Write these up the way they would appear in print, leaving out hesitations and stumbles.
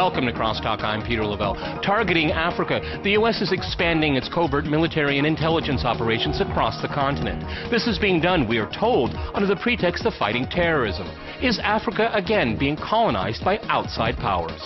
Welcome to CrossTalk. I'm Peter Lavelle. Targeting Africa, the U.S. is expanding its covert military and intelligence operations across the continent. This is being done, we are told, under the pretext of fighting terrorism. Is Africa again being colonized by outside powers?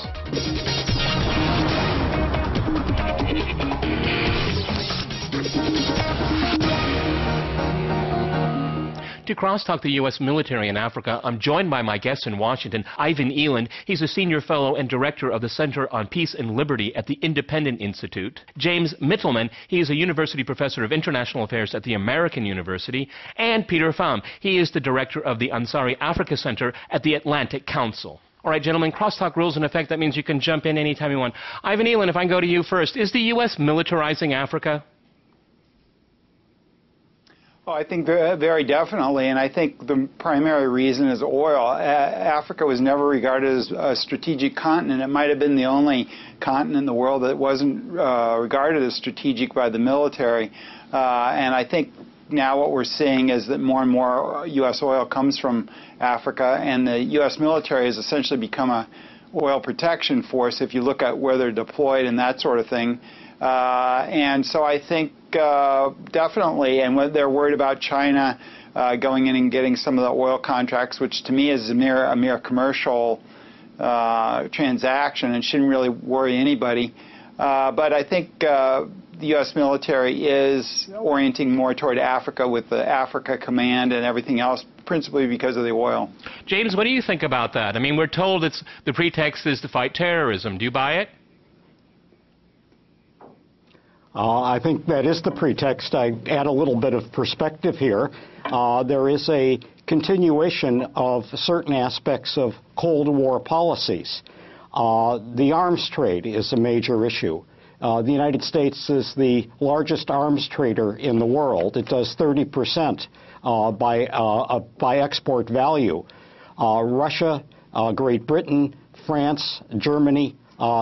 To Crosstalk the U.S. Military in Africa, I'm joined by my guest in Washington, Ivan Eland. He's a senior fellow and director of the Center on Peace and Liberty at the Independent Institute. James Mittelman, he is a university professor of international affairs at the American University. And Peter Pham, he is the director of the Ansari Africa Center at the Atlantic Council. All right, gentlemen, crosstalk rules in effect. That means you can jump in anytime you want. Ivan Eland, if I can go to you first, is the U.S. militarizing Africa? Oh, I think very definitely, and I think the primary reason is oil. Africa was never regarded as a strategic continent. It might have been the only continent in the world that wasn't regarded as strategic by the military. And I think now what we're seeing is that more and more U.S. oil comes from Africa, and the U.S. military has essentially become a oil protection force if you look at where they're deployed and that sort of thing. And so I think definitely, and when they're worried about China going in and getting some of the oil contracts, which to me is a mere commercial transaction and shouldn't really worry anybody. But I think the U.S. military is orienting more toward Africa with the Africa Command and everything else, principally because of the oil. James, what do you think about that? I mean, we're told the pretext is to fight terrorism. Do you buy it? I think that is the pretext. I add a little bit of perspective here. There is a continuation of certain aspects of Cold War policies. The arms trade is a major issue. The United States is the largest arms trader in the world. It does 30% by export value. Russia, Great Britain, France, Germany,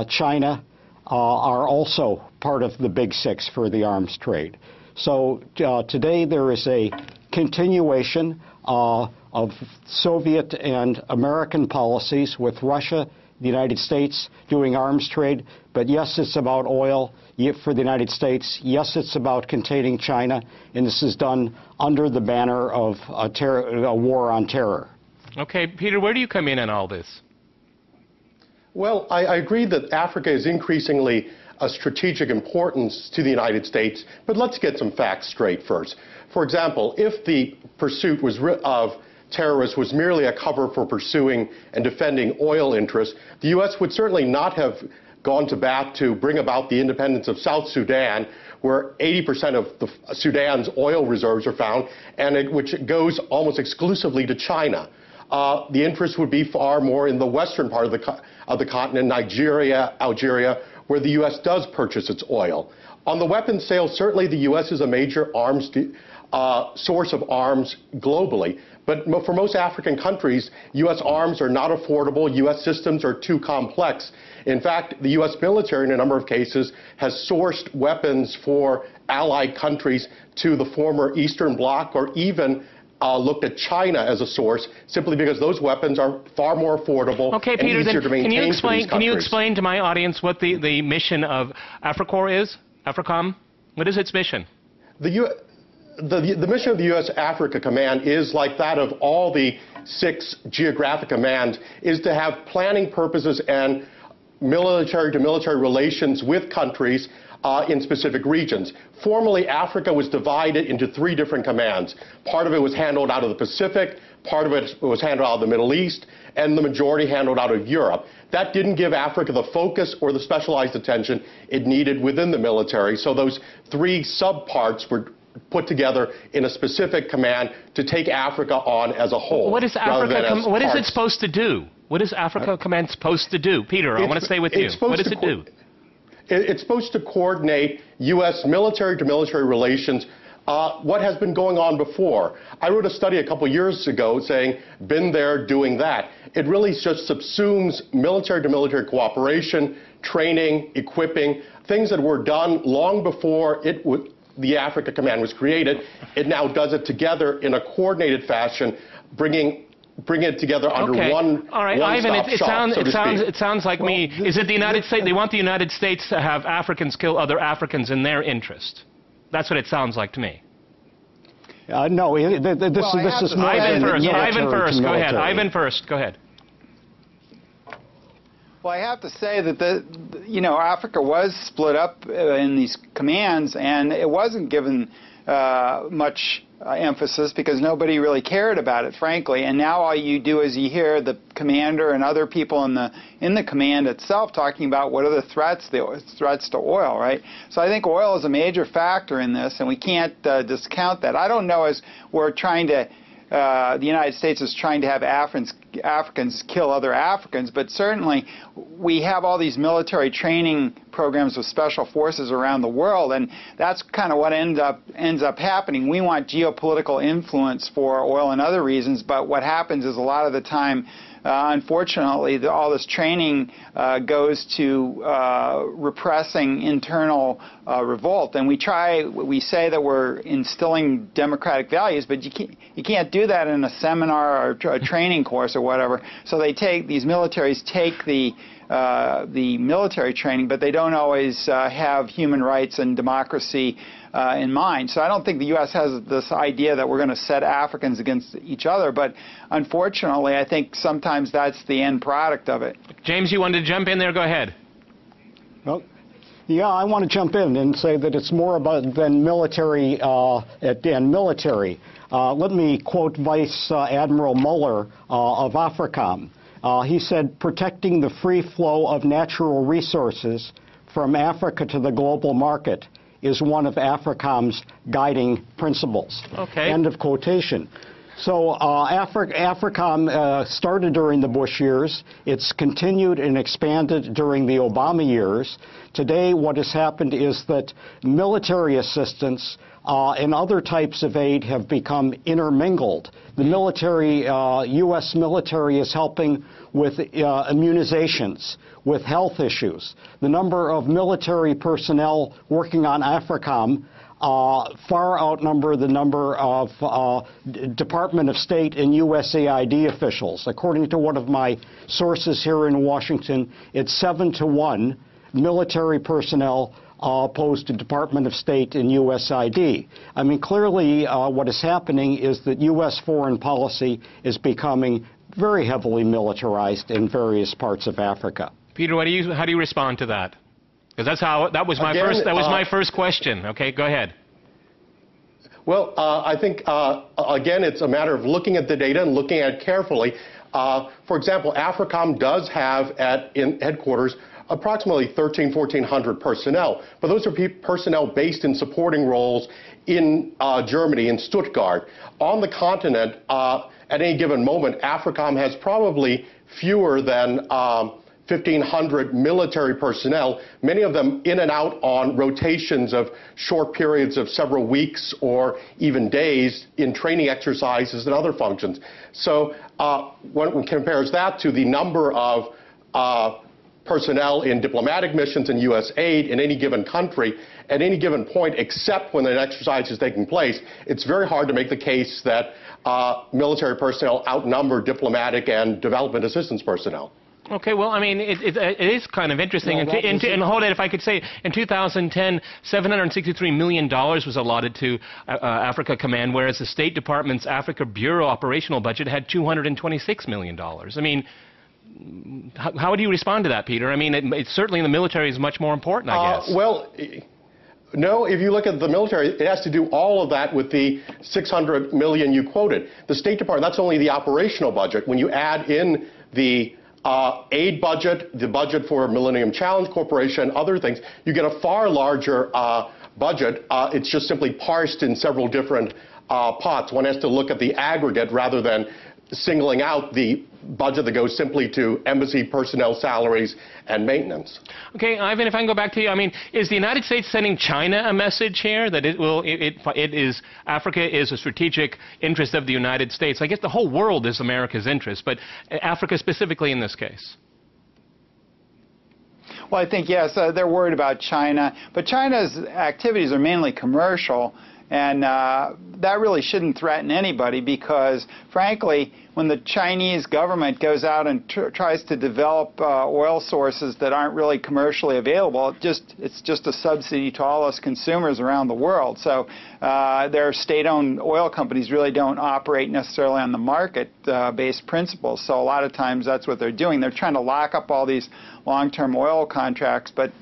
China are also part of the big six for the arms trade. So today there is a continuation of Soviet and American policies with Russia, the United States doing arms trade. But yes, it's about oil for the United States. Yes, it's about containing China. And this is done under the banner of a war on terror. Okay, Peter, where do you come in on all this? Well, I agree that Africa is increasingly a strategic importance to the United States, but let's get some facts straight first. For example, if the pursuit of terrorists was merely a cover for pursuing and defending oil interests, the U.S. would certainly not have gone to bat to bring about the independence of South Sudan, where 80% of Sudan's oil reserves are found, and which goes almost exclusively to China. The interest would be far more in the western part of the continent, Nigeria, Algeria, where the U.S. does purchase its oil. On the weapons sales, certainly the U.S. is a major arms source of arms globally. But for most African countries, U.S. arms are not affordable. U.S. systems are too complex. In fact, the U.S. military, in a number of cases, has sourced weapons for allied countries to the former Eastern Bloc, or even looked at China as a source, simply because those weapons are far more affordable and easier to maintain for these countries. Can you explain to my audience what the mission of Africor is? Africom? What is its mission? The mission of the U.S. Africa Command is like that of all the 6 geographic commands, is to have planning purposes and military-to-military relations with countries in specific regions. Formerly, Africa was divided into 3 different commands. Part of it was handled out of the Pacific, part of it was handled out of the Middle East, and the majority handled out of Europe. That didn't give Africa the focus or the specialized attention it needed within the military, so those 3 subparts were put together in a specific command to take Africa on as a whole. What is Africa? What is it supposed to do? What is Africa Command supposed to do? Peter, I want to stay with you. What does it do? It's supposed to coordinate U.S. military-to-military relations, what has been going on before. I wrote a study a couple years ago saying, been there, doing that. It really just subsumes military-to-military cooperation, training, equipping, things that were done long before the Africa Command was created. It now does it together in a coordinated fashion, bringing bring it together under one. All right, Ivan, it sounds like me. Is it the United States? They want the United States to have Africans kill other Africans in their interest. That's what it sounds like to me. No, this is more Ivan first. Ivan first. Go ahead. Ivan first. Go ahead. Well, I have to say that Africa was split up in these commands, and it wasn't given much emphasis because nobody really cared about it, frankly. And now all you do is you hear the commander and other people in the command itself talking about what are the threats to oil, right? So I think oil is a major factor in this, and we can't discount that. I don't know as we're trying to. The United States is trying to have Africans kill other Africans, but certainly we have all these military training programs with special forces around the world, and that's kind of what ends up happening. We want geopolitical influence for oil and other reasons, but what happens is a lot of the time, unfortunately, all this training goes to repressing internal revolt. And we say that we're instilling democratic values, but you can't do that in a seminar or a training course or whatever. So these militaries take the military training, but they don't always have human rights and democracy in mind. So I don't think the U.S. has this idea that we're going to set Africans against each other, but unfortunately I think sometimes that's the end product of it. James, you wanted to jump in there? Go ahead. Well, yeah, I want to jump in and say that it's more about than military. Let me quote Vice Admiral Mueller of Africom. He said, protecting the free flow of natural resources from Africa to the global market is one of Africom's guiding principles. Okay. End of quotation. So Africom started during the Bush years. It's continued and expanded during the Obama years. Today, what has happened is that military assistance and other types of aid have become intermingled. The military, U.S. military is helping with immunizations, with health issues. The number of military personnel working on Africom far outnumber the number of Department of State and USAID officials. According to one of my sources here in Washington, it's 7-to-1 military personnel opposed to Department of State and USAID. I mean, clearly what is happening is that U.S. foreign policy is becoming very heavily militarized in various parts of Africa. Peter, how do you respond to that? Because that was my first question. Okay, go ahead. Well, I think again, it's a matter of looking at the data and looking at it carefully. For example, Africom does have in headquarters approximately 1,400 personnel, but those are personnel based in supporting roles in Germany, in Stuttgart. On the continent, at any given moment, Africom has probably fewer than 1,500 military personnel, many of them in and out on rotations of short periods of several weeks or even days in training exercises and other functions. So when one compares that to the number of personnel in diplomatic missions and U.S. aid in any given country at any given point, except when an exercise is taking place, it's very hard to make the case that military personnel outnumber diplomatic and development assistance personnel. Okay, well, I mean, it is kind of interesting. Well, and hold it, if I could say, in 2010, $763 million was allotted to Africa Command, whereas the State Department's Africa Bureau operational budget had $226 million. I mean, how would you respond to that, Peter? I mean, it's certainly in the military is much more important, I guess. Well, no, if you look at the military, it has to do all of that with the $600 million you quoted. The State Department, that's only the operational budget. When you add in the aid budget, the budget for Millennium Challenge Corporation, other things, you get a far larger budget. It's just simply parsed in several different pots. One has to look at the aggregate rather than singling out the budget that goes simply to embassy personnel salaries and maintenance. Okay, Ivan, if I can go back to you, I mean, is the United States sending China a message here that Africa is a strategic interest of the United States? I guess the whole world is America's interest, but Africa specifically in this case. Well, I think, yes, they're worried about China, but China's activities are mainly commercial. And that really shouldn't threaten anybody because, frankly, when the Chinese government goes out and tries to develop oil sources that aren't really commercially available, it's just a subsidy to all us consumers around the world. So their state-owned oil companies really don't operate necessarily on the market-based principles. So a lot of times that's what they're doing. They're trying to lock up all these long-term oil contracts, but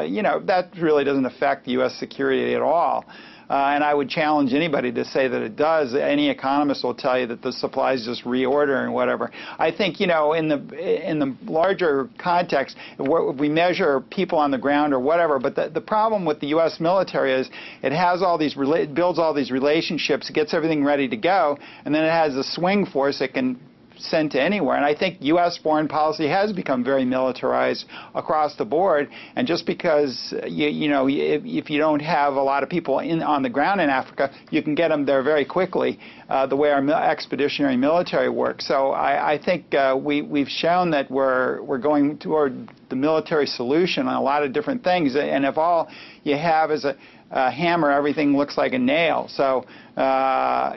you know, that really doesn't affect U.S. security at all. And I would challenge anybody to say that it does. Any economist will tell you that the supply is just reordering, whatever. I think, you know, in the larger context, we measure people on the ground or whatever. But the problem with the U.S. military is it has all these builds all these relationships, gets everything ready to go, and then it has a swing force it can sent to anywhere. And I think U.S. foreign policy has become very militarized across the board. And just because, you know, if you don't have a lot of people on the ground in Africa, you can get them there very quickly, the way our expeditionary military works. So I think we've shown that we're going toward the military solution on a lot of different things. And if all you have is a hammer, everything looks like a nail. So,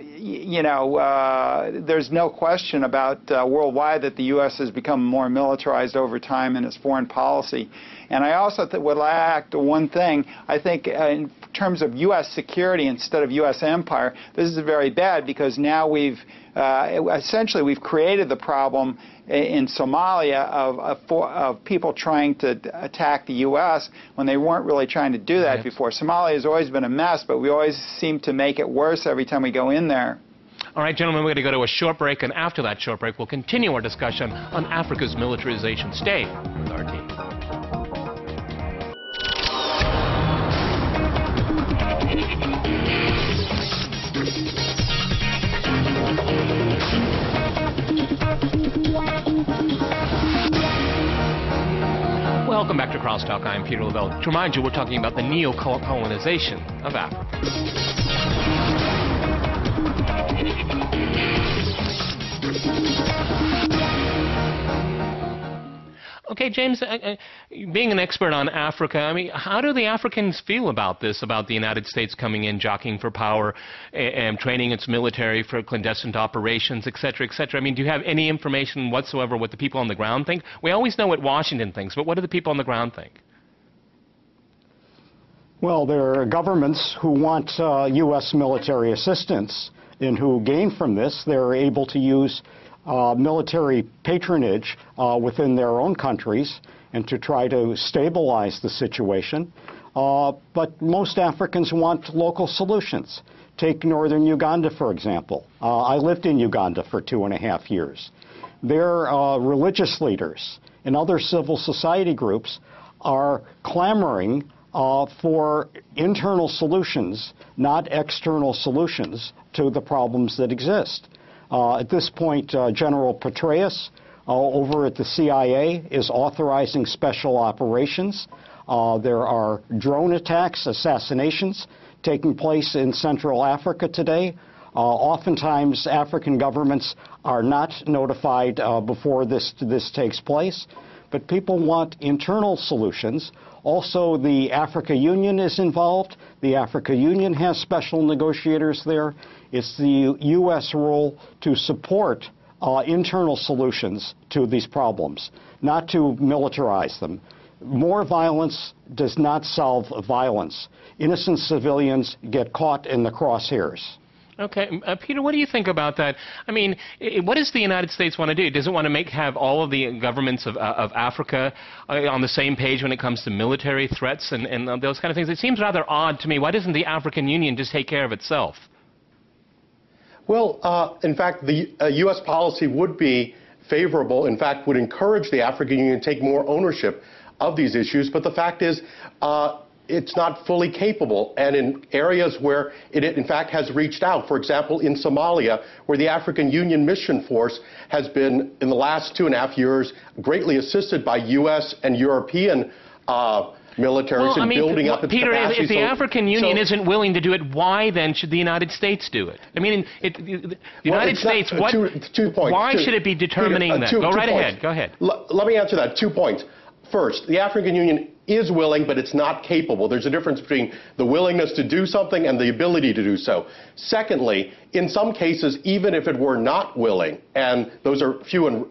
you know, there's no question about worldwide that the U.S. has become more militarized over time in its foreign policy. And I also would add one thing. I think in terms of U.S. security instead of U.S. empire, this is very bad because now essentially we've created the problem in Somalia of people trying to attack the U.S. when they weren't really trying to do that before. Somalia has always been a mess, but we always seem to make it worse every time we go in there. All right, gentlemen, we're going to go to a short break, and after that short break, we'll continue our discussion on Africa's militarization. Stay with our team. Welcome back to CrossTalk. I'm Peter Lavelle. To remind you, we're talking about the neo-colonization of Africa. Okay, James, being an expert on Africa, I mean, how do the Africans feel about this, about the United States coming in, jockeying for power, and training its military for clandestine operations, et cetera, et cetera? I mean, do you have any information whatsoever what the people on the ground think? We always know what Washington thinks, but what do the people on the ground think? Well, there are governments who want U.S. military assistance and who gain from this. They're able to use military patronage within their own countries and to try to stabilize the situation. But most Africans want local solutions. Take northern Uganda, for example. I lived in Uganda for 2.5 years. Their religious leaders and other civil society groups are clamoring for internal solutions, not external solutions, to the problems that exist. At this point, General Petraeus over at the CIA is authorizing special operations. There are drone attacks, assassinations taking place in Central Africa today. Oftentimes, African governments are not notified before this takes place. But people want internal solutions. Also, the Africa Union is involved. The Africa Union has special negotiators there. It's the U.S. role to support internal solutions to these problems, not to militarize them. More violence does not solve violence. Innocent civilians get caught in the crosshairs. Okay, Peter, what do you think about that? I mean, what does the United States want to do? Does it want to have all of the governments of Africa on the same page when it comes to military threats and those kind of things? It seems rather odd to me. Why doesn't the African Union just take care of itself? Well, in fact, the U.S. policy would be favorable, in fact, would encourage the African Union to take more ownership of these issues. But the fact is, it's not fully capable, and in areas where it in fact has reached out, for example in Somalia, where the African Union mission force has been in the last 2.5 years greatly assisted by U.S. and European militaries in building up its Peter, capacity. if the African Union isn't willing to do it, why then should the United States do it? I mean, the United States, two points. Why should it be determining that? Go right ahead. Go ahead. Let me answer that. 2 points. First, the African Union is willing, but it's not capable. There's a difference between the willingness to do something and the ability to do so. Secondly, in some cases, even if it were not willing, and those are few and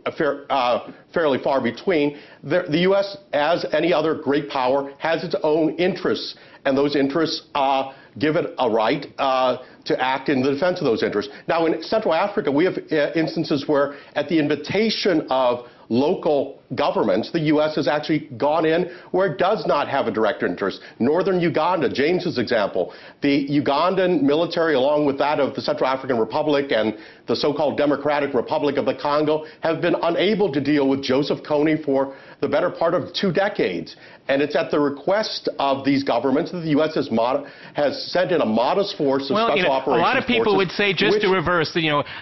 fairly far between, the U.S., as any other great power, has its own interests, and those interests give it a right to act in the defense of those interests. Now, in Central Africa, we have instances where, at the invitation of local governments, the U.S. has actually gone in where it does not have a direct interest. Northern Uganda, James's example, the Ugandan military, along with that of the Central African Republic and the so-called Democratic Republic of the Congo, have been unable to deal with Joseph Kony for the better part of 2 decades. And it's at the request of these governments that the U.S. has sent in a modest force of special operations forces. A lot of people would say, just to reverse,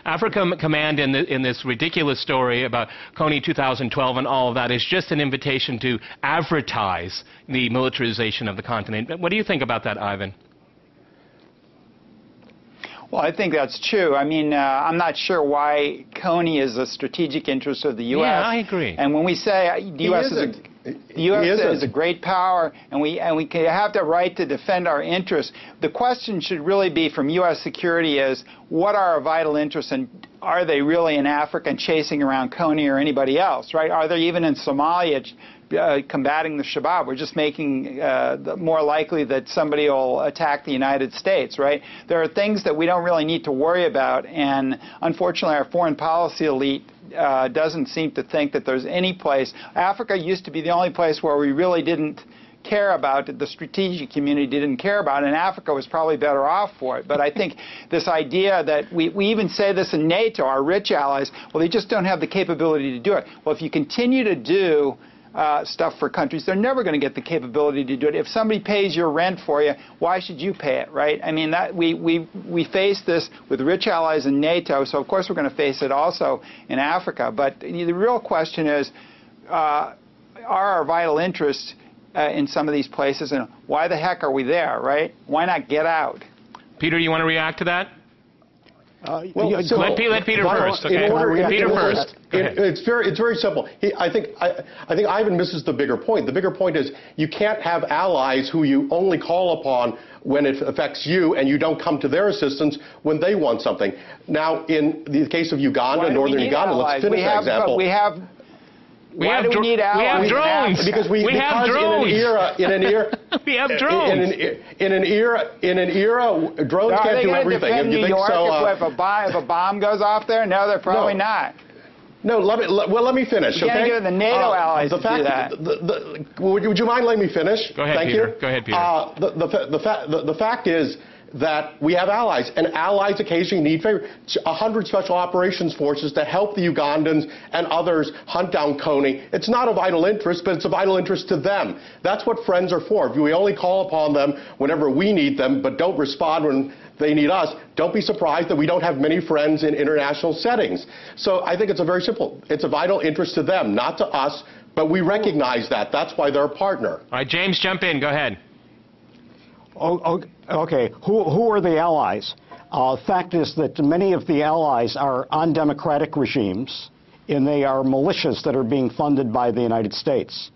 Africom Command in this ridiculous story about Kony 2012 and all of that is just an invitation to advertise the militarization of the continent. What do you think about that, Ivan? Well, I think that's true. I mean, I'm not sure why Kony is a strategic interest of the U.S. Yeah, I agree. And when we say the U.S. is a great power, and we have the right to defend our interests, the question should really be from U.S. security is, what are our vital interests, and are they really in Africa and chasing around Kony or anybody else, right? Are they even in Somalia combating the Shabaab? We're just making more likely that somebody will attack the United States, right? There are things that we don't really need to worry about, and unfortunately our foreign policy elite doesn't seem to think that there's any place. Africa used to be the only place where we really didn't care about it, the strategic community didn't care about it, and Africa was probably better off for it. But I think this idea that we even say this in NATO, our rich allies, well, they just don't have the capability to do it. Well, if you continue to do stuff for countries, they're never going to get the capability to do it. If somebody pays your rent for you, why should you pay it, right? I mean, that we face this with rich allies in NATO, so of course we're going to face it also in Africa. But the real question is, are our vital interests in some of these places, and why the heck are we there, right? Why not get out? Peter, you want to react to that? Let Peter first. Okay. Peter first. It's very simple. I think Ivan misses the bigger point. The bigger point is you can't have allies who you only call upon when it affects you, and you don't come to their assistance when they want something. Now, in the case of Uganda, northern Uganda, let's finish that example. Why do we need allies? We have drones. Because drones. In an era, we have drones. In an era, drones can't do everything. If you think so, if a bomb goes off there, no, they're probably not. No, let me finish. You can't get the NATO allies to do that. Would you mind letting me finish? Go ahead, Thank Peter. you. Go ahead, Peter. The fact is that we have allies, and allies occasionally need 100 special operations forces to help the Ugandans and others hunt down Kony. It's not a vital interest, but it's a vital interest to them. That's what friends are for. If we only call upon them whenever we need them, but don't respond when they need us, don't be surprised that we don't have many friends in international settings. So I think it's very simple. It's a vital interest to them, not to us, but we recognize that. That's why they're a partner. All right, James, jump in. Go ahead. Okay, who are the allies? Fact is that many of the allies are undemocratic regimes, and they are militias that are being funded by the United States.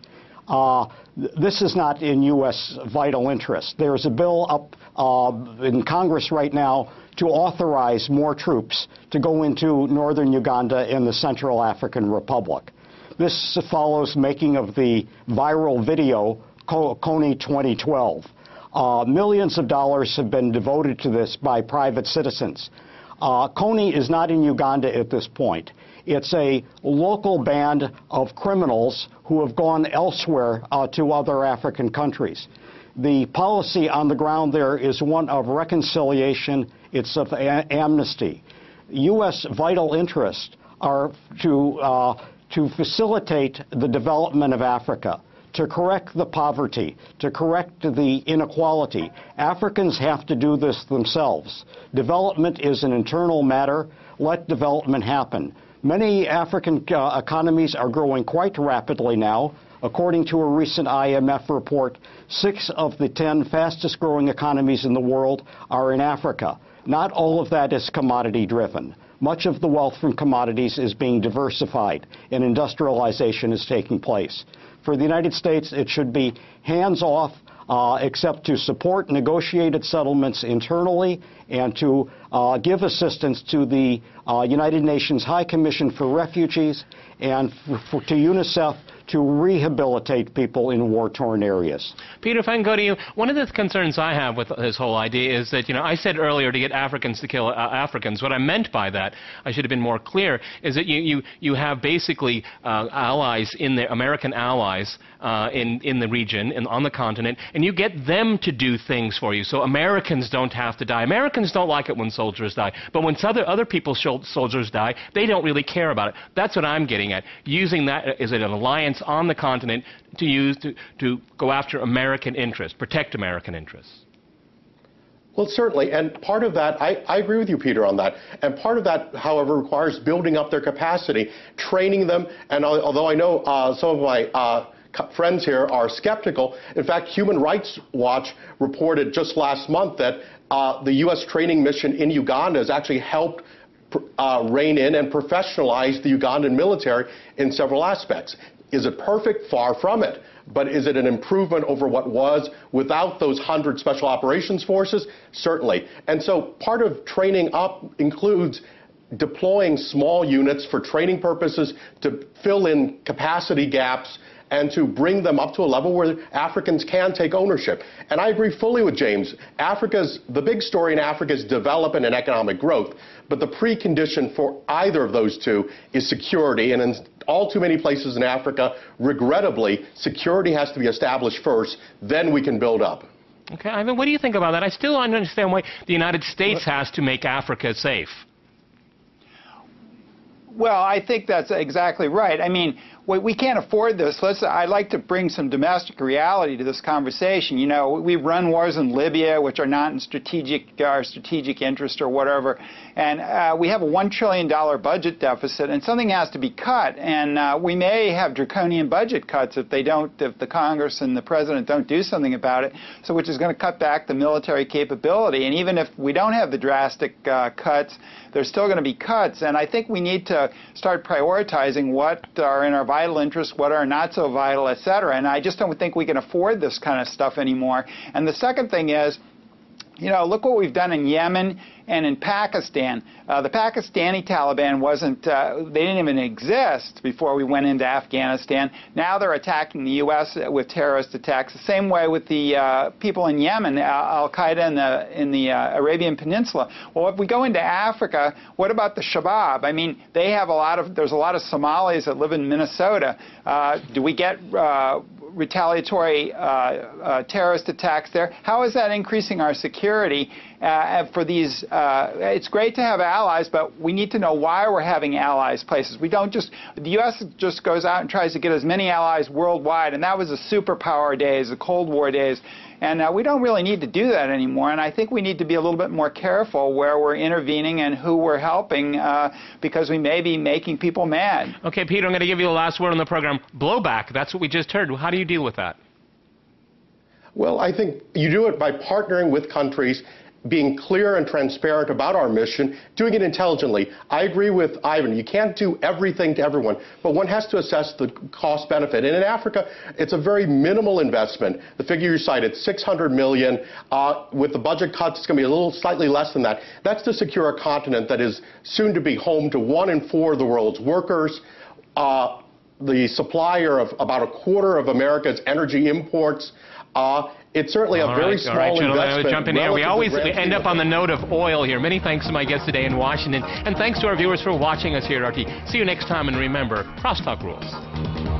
This is not in U.S. vital interest. There's a bill up in Congress right now to authorize more troops to go into northern Uganda and the Central African Republic. This follows making of the viral video, Kony 2012. Millions of dollars have been devoted to this by private citizens. Kony is not in Uganda at this point. It's a local band of criminals who have gone elsewhere to other African countries. The policy on the ground there is one of reconciliation. It's of amnesty. U.S. vital interests are to facilitate the development of Africa, to correct the poverty, to correct the inequality. Africans have to do this themselves. Development is an internal matter. Let development happen. Many African economies are growing quite rapidly now. According to a recent IMF report, 6 of the 10 fastest growing economies in the world are in Africa. Not all of that is commodity driven. much of the wealth from commodities is being diversified and industrialization is taking place. For the United States, it should be hands-off, except to support negotiated settlements internally and to give assistance to the United Nations High Commission for Refugees and to UNICEF to rehabilitate people in war-torn areas. Peter, if I can go to you, one of the concerns I have with this whole idea is that, I said earlier to get Africans to kill Africans. What I meant by that, I should have been more clear, is that you have basically allies in there, American allies in the region, on the continent, and you get them to do things for you so Americans don't have to die. Americans don't like it when soldiers die, but when other people's soldiers die, they don't really care about it. That's what I'm getting at. Using that as an alliance on the continent to go after American interests, protect American interests. Well, certainly, and part of that, I agree with you, Peter, on that, and part of that, however, requires building up their capacity, training them, and although I know some of my friends here are skeptical, in fact, Human Rights Watch reported just last month that the U.S. training mission in Uganda has actually helped rein in and professionalize the Ugandan military in several aspects. Is it perfect? Far from it. But is it an improvement over what was without those 100 special operations forces? Certainly. And so part of training up includes deploying small units for training purposes to fill in capacity gaps and to bring them up to a level where Africans can take ownership. And I agree fully with James. The big story in Africa is development and economic growth, but the precondition for either of those two is security, and in all too many places in Africa, regrettably, security has to be established first, then we can build up. Okay, Ivan, what do you think about that? I still don't understand why the United States has to make Africa safe. Well, I think that's exactly right. I mean, we can't afford this. I'd like to bring some domestic reality to this conversation. We've run wars in Libya, which are not in our strategic interest or whatever, and we have a $1 trillion budget deficit, and something has to be cut. And we may have draconian budget cuts if the Congress and the President don't do something about it. So, which is going to cut back the military capability. And even if we don't have the drastic cuts, there's still going to be cuts. And I think we need to start prioritizing what are in our vital interests, what are not so vital, et cetera. And I just don't think we can afford this kind of stuff anymore. And the second thing is, look what we've done in Yemen and in Pakistan. The Pakistani Taliban they didn't even exist before we went into Afghanistan. Now they're attacking the U.S. with terrorist attacks. The same way with the people in Yemen, Al-Qaeda in the Arabian Peninsula. Well, if we go into Africa, what about the Shabab? I mean, there's a lot of Somalis that live in Minnesota. Do we get retaliatory terrorist attacks there? How is that increasing our security for these? It's great to have allies, but we need to know why we're having allies places. The U.S. just goes out and tries to get as many allies worldwide, and that was the superpower days, the Cold War days. And we don't really need to do that anymore. And I think we need to be a little bit more careful where we're intervening and who we're helping, because we may be making people mad. Okay, Peter, I'm going to give you the last word on the program. Blowback, that's what we just heard. How do you deal with that? Well, I think you do it by partnering with countries, being clear and transparent about our mission, doing it intelligently. I agree with Ivan. You can't do everything to everyone, but one has to assess the cost benefit. And in Africa, it's a very minimal investment. The figure you cited, $600 million. With the budget cuts, it's going to be a little slightly less than that. That's to secure a continent that is soon to be home to 1 in 4 of the world's workers, the supplier of about 1/4 of America's energy imports. It's certainly a very small investment. Jump in here. We always end up on the note of oil here. Many thanks to my guest today in Washington, and thanks to our viewers for watching us here at RT. See you next time, and remember, CrossTalk rules.